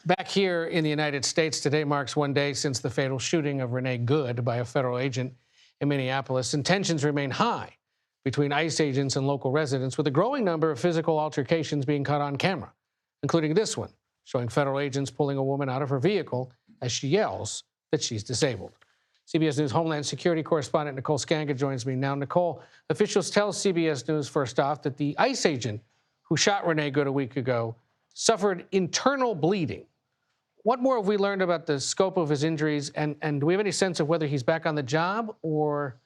Back here in the United States, today marks 1 day since the fatal shooting of Renee Good by a federal agent in Minneapolis, and tensions remain high between ICE agents and local residents, with a growing number of physical altercations being caught on camera, including this one, showing federal agents pulling a woman out of her vehicle as she yells that she's disabled. CBS News Homeland Security correspondent Nicole Sganga joins me now. Nicole, officials tell CBS News first off that the ICE agent who shot Renee Good a week ago suffered internal bleeding. What more have we learned about the scope of his injuries, and do we have any sense of whether he's back on the job or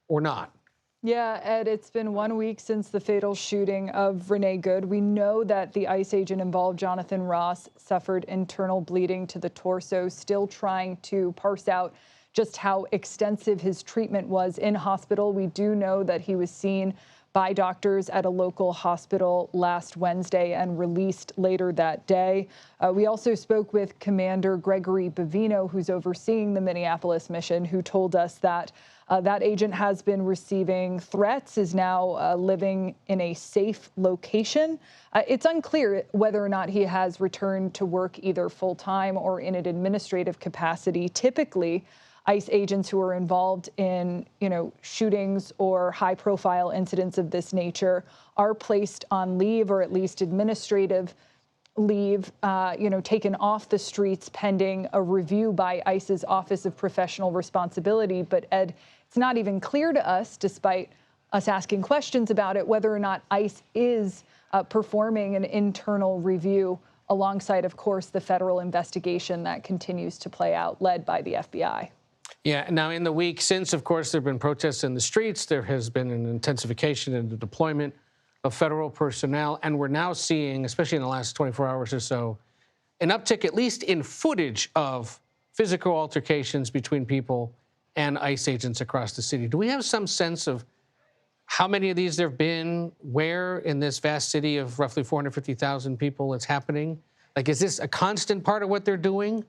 not? Yeah, Ed, it's been 1 week since the fatal shooting of Renee Good. We know that the ICE agent involved, Jonathan Ross, suffered internal bleeding to the torso, still trying to parse out just how extensive his treatment was in hospital. We do know that he was seen by doctors at a local hospital last Wednesday and released later that day. We also spoke with Commander Gregory Bavino, who's overseeing the Minneapolis mission, who told us that that agent has been receiving threats, is now living in a safe location. It's unclear whether or not he has returned to work either full-time or in an administrative capacity. Typically, ICE agents who are involved in, shootings or high-profile incidents of this nature are placed on leave, or at least administrative leave, taken off the streets pending a review by ICE's Office of Professional Responsibility. But Ed, it's not even clear to us, despite us asking questions about it, whether or not ICE is performing an internal review alongside, of course, the federal investigation that continues to play out, led by the FBI. Yeah, now in the week since, of course, there have been protests in the streets. There has been an intensification in the deployment of federal personnel. And we're now seeing, especially in the last 24 hours or so, an uptick, at least in footage of physical altercations between people and ICE agents across the city. Do we have some sense of how many of these there have been, where in this vast city of roughly 450,000 people it's happening? Like, is this a constant part of what they're doing?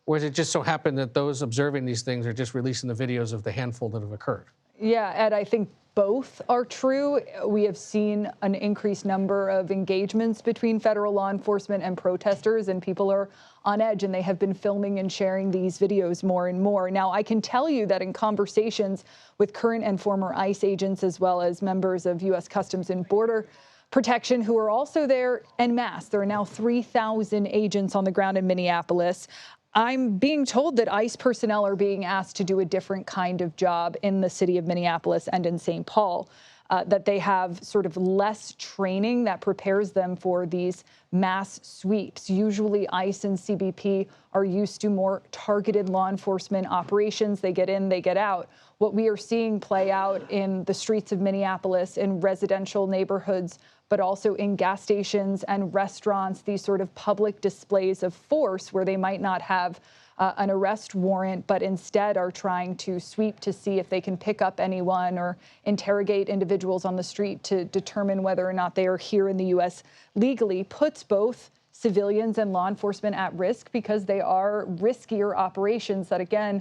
Or is it just so happened that those observing these things are just releasing the videos of the handful that have occurred? Yeah, Ed, I think both are true. We have seen an increased number of engagements between federal law enforcement and protesters, and people are on edge, and they have been filming and sharing these videos more and more. Now, I can tell you that in conversations with current and former ICE agents, as well as members of U.S. Customs and Border Protection, who are also there en masse, there are now 3,000 agents on the ground in Minneapolis. I'm being told that ICE personnel are being asked to do a different kind of job in the city of Minneapolis and in St. Paul, that they have sort of less training that prepares them for these mass sweeps. Usually ICE and CBP are used to more targeted law enforcement operations. They get in, they get out. What we are seeing play out in the streets of Minneapolis, in residential neighborhoods, but also in gas stations and restaurants, these sort of public displays of force where they might not have an arrest warrant, but instead are trying to sweep to see if they can pick up anyone or interrogate individuals on the street to determine whether or not they are here in the U.S. legally, puts both civilians and law enforcement at risk, because they are riskier operations that, again,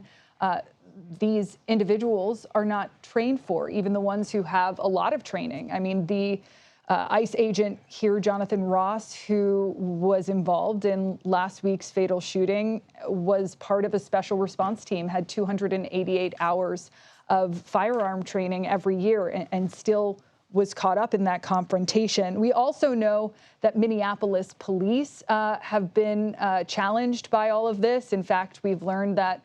these individuals are not trained for, even the ones who have a lot of training. I mean, the ICE agent here, Jonathan Ross, who was involved in last week's fatal shooting, was part of a special response team, had 288 hours of firearm training every year, and still was caught up in that confrontation. We also know that Minneapolis police have been challenged by all of this. In fact, we've learned that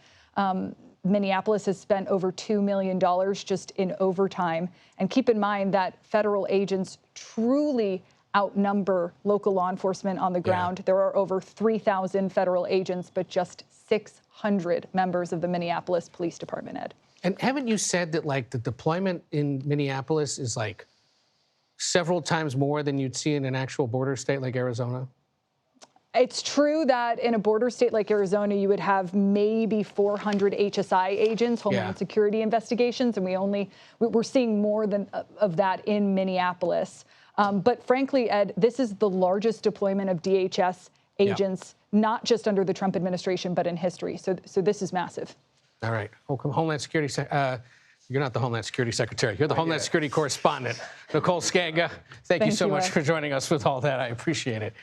Minneapolis has spent over $2 million just in overtime. And keep in mind that federal agents truly outnumber local law enforcement on the ground. Yeah. There are over 3,000 federal agents, but just 600 members of the Minneapolis Police Department, Ed. And haven't you said that, like, the deployment in Minneapolis is, like, several times more than you'd see in an actual border state like Arizona? It's true that in a border state like Arizona, you would have maybe 400 HSI agents, Homeland Security investigations, and we're seeing more of that in Minneapolis. But frankly, Ed, this is the largest deployment of DHS agents, not just under the Trump administration, but in history. So this is massive. All right. Homeland Security. You're not the Homeland Security Secretary. You're the Homeland Security correspondent. Nicole Sganga, thank you so much for joining us with all that. I appreciate it.